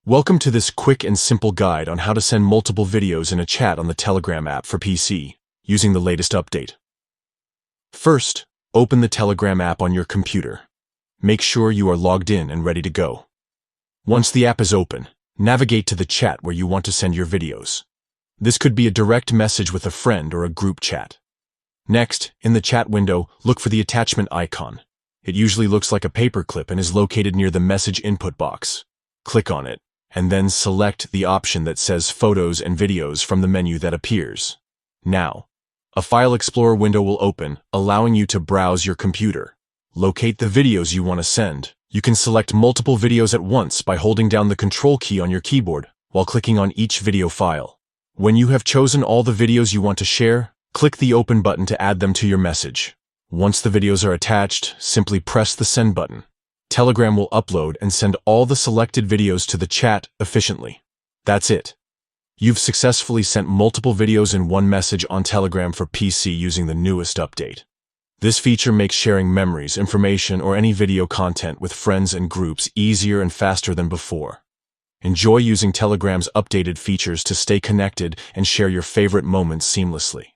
Welcome to this quick and simple guide on how to send multiple videos in a chat on the Telegram app for PC, using the latest update. First, open the Telegram app on your computer. Make sure you are logged in and ready to go. Once the app is open, navigate to the chat where you want to send your videos. This could be a direct message with a friend or a group chat. Next, in the chat window, look for the attachment icon. It usually looks like a paperclip and is located near the message input box. Click on it, and then select the option that says Photos and Videos from the menu that appears. Now, a File Explorer window will open, allowing you to browse your computer. Locate the videos you want to send. You can select multiple videos at once by holding down the Control key on your keyboard while clicking on each video file. When you have chosen all the videos you want to share, click the Open button to add them to your message. Once the videos are attached, simply press the Send button. Telegram will upload and send all the selected videos to the chat efficiently. That's it. You've successfully sent multiple videos in one message on Telegram for PC using the newest update. This feature makes sharing memories, information, or any video content with friends and groups easier and faster than before. Enjoy using Telegram's updated features to stay connected and share your favorite moments seamlessly.